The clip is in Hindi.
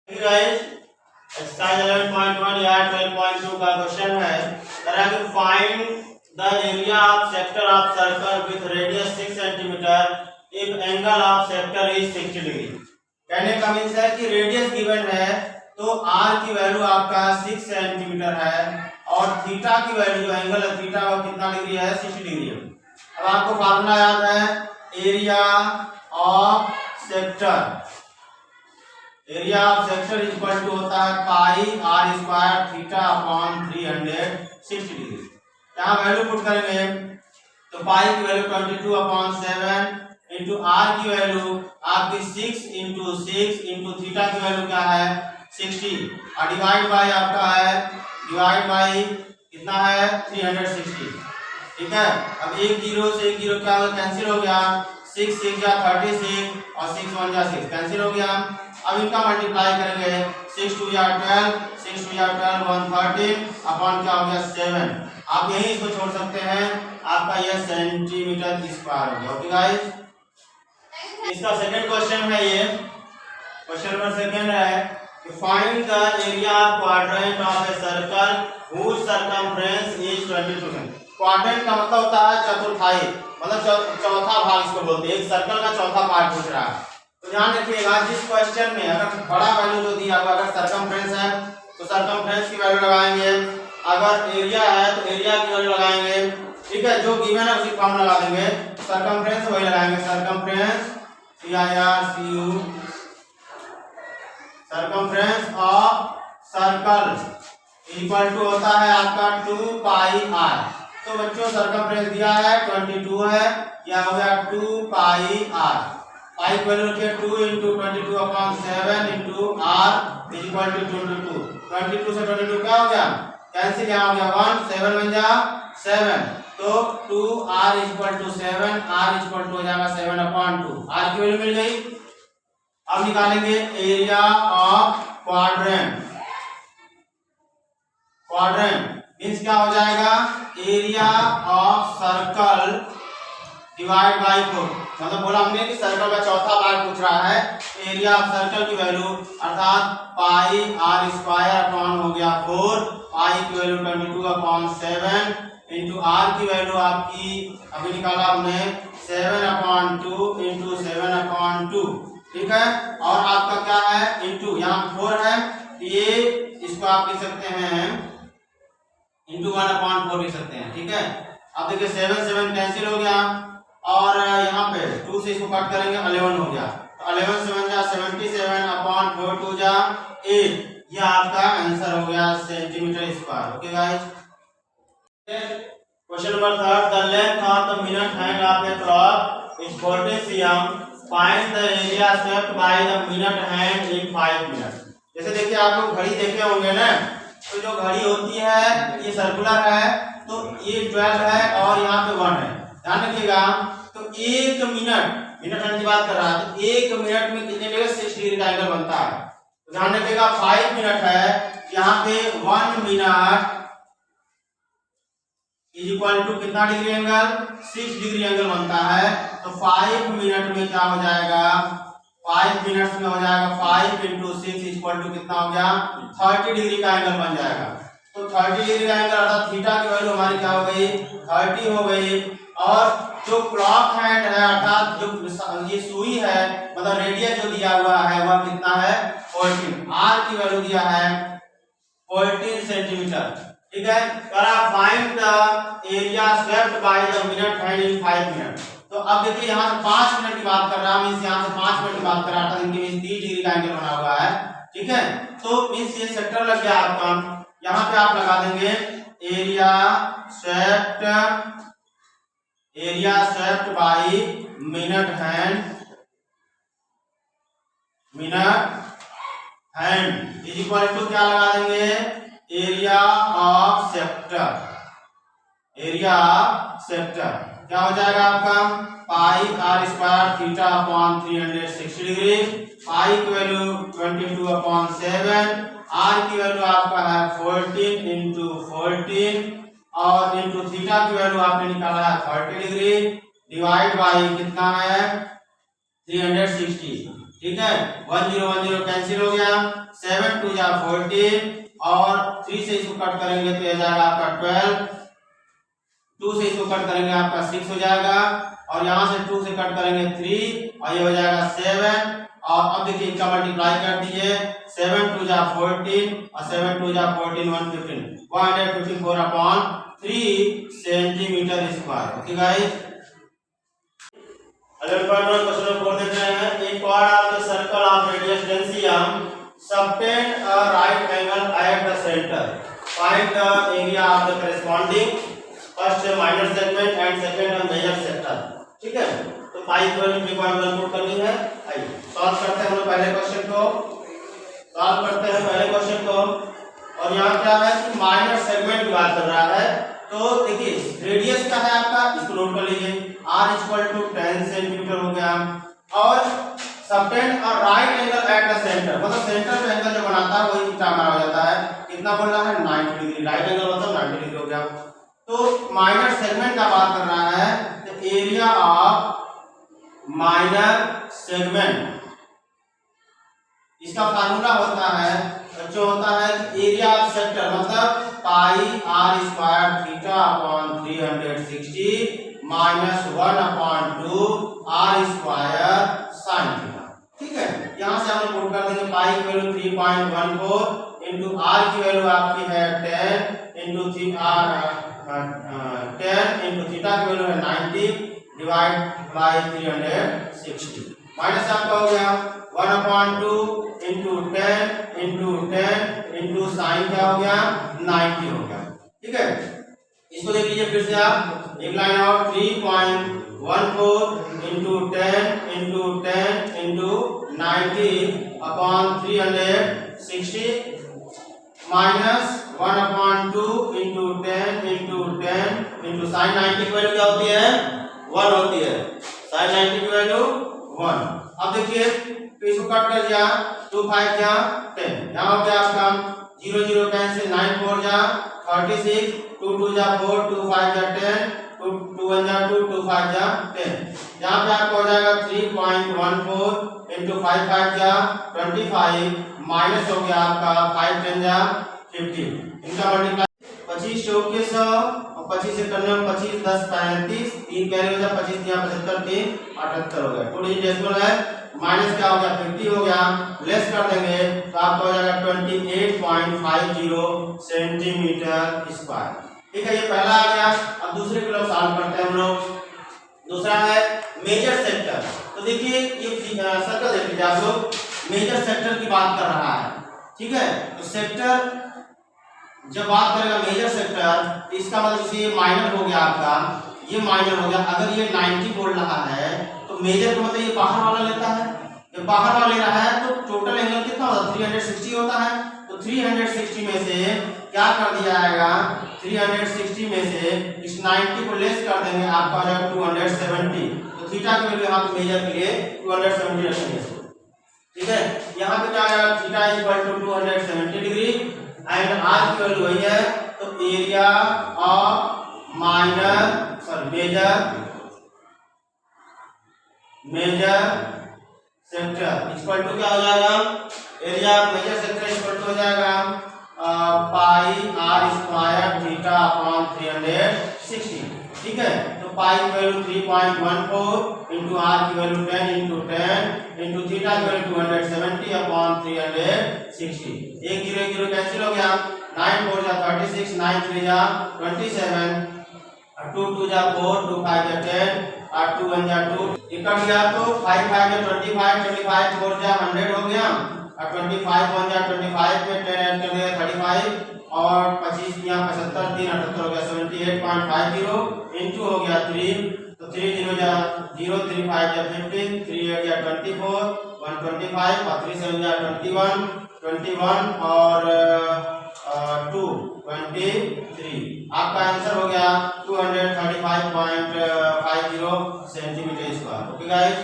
गाइस एक्सरसाइज 11.1 या 12.2 का क्वेश्चन है तरह कि find the area of sector of circle with radius 6 centimetre if angle of sector is 60 degree. कहने का मींस है कि रेडियस गिवन है तो r की वैल्यू आपका 6 सेंटीमीटर है और थीटा की वैल्यू जो एंगल है थीटा वो कितना डिग्री है 60 डिग्री है। अब आपको फार्मूला याद है area of sector, area of sector equal to होता है pi r square theta upon 360 degree. यहाँ वैल्यू पुट करेंगे तो पाई की वैल्यू 22 अपॉन 7 इंटू आर की वैल्यू आपकी 6 इंटू 6 इंटू थीटा की वैल्यू क्या है 60 और डिवाइड बाई आपका है डिवाइड बाई कितना है 360। ठीक है, अब एक जीरो से एक जीरो क्या कैंसिल हो गया, 6 6 जा 36 और 6 1 जा 6 कैंसिल हो गया। अब इनका मल्टीप्लाई करेंगे 6 2 या 12 6 2 या 12 113 अपॉन क्या हो गया 7। आप यही इसको छोड़ सकते हैं, आपका यह सेंटीमीटर स्क्वायर हो गया। ओके गाइस, इसका सेकंड क्वेश्चन है, ये क्वेश्चन नंबर सेकंड है कि find the area of quadrant of a circle whose circumference is 22 centimetre. Quadrant का मतलब होता है चतुर्थाई, मतलब चौथा भाग इसको बोलते हैं, एक सर्कल का चौथा पार्ट पूछ रहा है। तो ध्यान रखिएगा जिस क्वेश्चन में अगर बड़ा वैल्यू जो दिया हुआ अगर सरकमफ्रेंस है तो सरकमफ्रेंस की वैल्यू लगाएंगे, अगर एरिया है तो एरिया की वैल्यू लगाएंगे। ठीक है, जो गिवन है उसी फॉर्म लगा देंगे, सरकमफ्रेंस वही लगाएंगे, circumference CIRCU circumference of circle equal to होता है आपका 2 पाई r। तो बच्चों सरकमफ्रेंस दिया है 22 है, या हो गया 2 पाई r। पाई की वैल्यू रखिए 2 into 22 upon 7 into r is equal to 22। 22 से 22 क्या हो गया कैंसिल, यहाँ हो गया 1 7 1 जा 7 तो 2r is equal to 7, r is equal to हो जाएगा 7 अपॉन 2, r की वैल्यू मिल गई। अब निकालेंगे area of quadrant. Quadrant means क्या हो जाएगा area of circle divide by 4। मतलब बोला हमने कि सर्कल का चौथा भाग पूछ रहा है, एरिया ऑफ सर्कल की वैल्यू अर्थात पाई आर स्क्वायर अपॉन हो गया 4, पाई की वैल्यू 22 अपॉन 7 इंटू आर की वैल्यू आपकी अभी निकाला हमने 7 अपॉन 2 इंटू 7 अपॉन 2। ठीक है, और आपका क्या है इंटू यहाँ 4 है, ये इसको आप लिख सकते हैं इंटू 1 अपॉन 4 लिख सकते हैं। ठीक है, अब देखिए 7 7 कैंसिल हो गया और यहाँ पे 2 से इसको कट करेंगे 11 हो गया, तो 11 7 जा 77 अपॉन 4 2 जा 8। ये आपका आंसर हो गया centimetre square. Okay guys, question number third, the length of the minute hand of a clock is 40 cm, find the area swept by the minute hand in 5 minute. जैसे देखिए आप लोग घड़ी देखे होंगे ना, तो जो घड़ी होती है ये सर्कुलर है, तो ये 12 है और यहाँ पे 1 है। ध्यान रखिएगा, तो 1 मिनट हैंड की बात कर रहा है, तो 1 मिनट में कितने डिग्री 6 डिग्री का एंगल बनता है। तो ध्यान रखिएगा 5 मिनट है, यहाँ पे 1 मिनट इज इक्वल टू कितना डिग्री एंगल 6 डिग्री एंगल बनता है। तो 5 मिनट में क्या हो जाएगा, 5 मिनट्स में हो जाएगा 5 इंटू 6 इक्वल टू कितना हो गया 30 डिग्री का एंगल बन जाएगा। तो 30 डिग्री का एंगल अर्थात थीटा की वैल्यू हमारी क्या हो गई 30 हो गई। और जो क्लॉक हैंड है अर्थात जो ये सुई है मतलब रेडियस जो दिया हुआ है वह कितना है 14, आर की वैल्यू दिया है 14 सेंटीमीटर। ठीक है, find the area swept by the minute hand in 5 minute. तो अब देखिए यहाँ से 5 मिनट की बात कर रहा हूं, मींस यहाँ से 5 मिनट की बात कर रहा था, इनके मींस 30 डिग्री का एंगल बना हुआ है। ठीक है, तो मींस ये सेक्टर लग गया आपका, यहाँ पे आप लगा देंगे area swept by minute hand is equal to क्या लगा देंगे एरिया ऑफ सेक्टर क्या हो जाएगा आपका pi r square theta upon 360 degree, pi की वैल्यू 22 अपॉन 7, आर की वैल्यू आपका है 14 इंटू 14 और इंटू थीटा की वैल्यू आपने निकाला है 30 डिग्री डिवाइड बाई कितना है 360। ठीक है, 1 0 1 0 कैंसिल हो गया, 7 2 जा 14 और 3 से इसको कट करेंगे तो ये जाएगा आपका 12, 2 से इसको कट करेंगे आपका 6 हो जाएगा और यहाँ से 2 से कट करेंगे 3 और ये हो जाएगा 7 और अब देखिए इनका मल्टीप्लाई कर दीजिए, 7 2 जा 14 और 7 2 जा 14 154 upon 3 centimetre square. Okay guys, 11.1 question 4 देख रहे हैं। एक quad of the circle of radius डेंसियम subtend a right angle at the center, find the area of the corresponding first minor segment and second major sector। ठीक है, तो पाई को 3.1 पुट करनी है। आइए सॉल्व करते हैं हम लोग पहले क्वेश्चन को, और यहाँ क्या है कि माइनर सेगमेंट की बात कर रहा है। तो देखिए रेडियस क्या है आपका, इसको नोट कर लीजिए, r = 10 सेंटीमीटर हो गया और सबटेंड और right angle at the centre, मतलब सेंटर पे एंगल जो बनाता है वही थीटा हमारा हो जाता है। कितना बोल रहा है 90 डिग्री, राइट एंगल मतलब 90 डिग्री हो गया। तो माइनर सेगमेंट का बात कर रहा है, तो एरिया ऑफ माइनर सेगमेंट, इसका फार्मूला होता है जो होता है एरिया ऑफ सेक्टर मतलब पाई r² theta upon 360 minus 1/2 r² sine theta. ठीक है, यहाँ से हम लोग पुट कर देंगे पाई की वैल्यू 3.14 इंटू r की वैल्यू आपकी है 10 इंटू 10 इंटू थीटा की वैल्यू है 90 डिवाइड बाई 360 माइनस आपका हो गया 1/2 इंटू 10 इंटू साइन क्या हो गया 90 हो गया। ठीक है, इसको देख लीजिए फिर से आप, एक लाइन और 3.14 into 10 into 90 upon 360 minus 1/2 into 10 into sine 90 की वैल्यू क्या होती है 1 होती है, साइन 90 की वैल्यू 1। अब देखिए तो इसको कट कर दिया, 2 5 जा 10, यहाँ हो गया आपका 0 0 कैंसिल, 9 4 जा 36, 2 2 जा 4, 2 5 जा 10, 2 1 जा 2, 2 5 जा 10। यहाँ पे आपको हो जाएगा 3.14 इंटू 5 5 जा 25 माइनस हो गया आपका 5 10 जा 50। इनका मल्टीप्लाई 25 चौके 100 और 25 से करने में 25 10 35, 3 कैरी हो जाए 25 यहाँ 75 3 78 हो गया। 2 डिजिट डेसिमल है, माइनस क्या हो गया 50 हो गया, लेस कर देंगे तो आपको हो जाएगा 28.50 सेंटीमीटर स्क्वायर। ठीक है, ये पहला आ गया। अब दूसरे को लोग सॉल्व करते हैं हम लोग। दूसरा है मेजर सेक्टर। तो देखिए ये सर्कल देख लीजिए आप लोग, मेजर सेक्टर की बात कर रहा है। ठीक है, तो सेक्टर जब बात करेगा मेजर सेक्टर, इसका मतलब जैसे ये माइनर हो गया आपका, ये माइनर हो गया, अगर ये 90 बोल रहा है तो मेजर का मतलब ये बाहर वाला लेता है, जब बाहर वाला ले रहा है तो टोटल एंगल कितना होता है 360 होता है। तो 360 में से क्या कर दिया जाएगा, 360 में से इस 90 को लेस कर देंगे, आपका हो जाएगा 270। तो थीटा की वैल्यू यहाँ पे मेजर के लिए 270 रखेंगे। ठीक है, यहाँ पे क्या आएगा थीटा = 270 डिग्री एंड r की वैल्यू वही है। तो area of major sector equal to क्या हो जाएगा, area of major sector equal to हो जाएगा पाई r² थीटा अपॉन 360। ठीक है, तो पाई की वैल्यू 3.14 इंटू r की वैल्यू 10 इंटू थीटा की वैल्यू 270 अपॉन 360। 1 0 0 कैंसिल हो गया, 9 4 जा 36, 9 3 जा 27, 2 2 जा 4, 2 5 जा 10 और 2 1 जा 2, इकट गया तो 5 5 जा 25, 25 4 जा 100 हो गया और 25 1 जा 25 में 10 ऐड कर दिया 35 और 25 यहाँ 75 3 78 हो गया 78.50 इंटू हो गया 3, तो 3 0 जा 0, 3 5 जा 15, 3 8 जा 24, 125 और 3 7 जा 21 और 2 23। आपका आंसर हो गया 235.50 सेंटीमीटर स्क्वायर। Okay guys.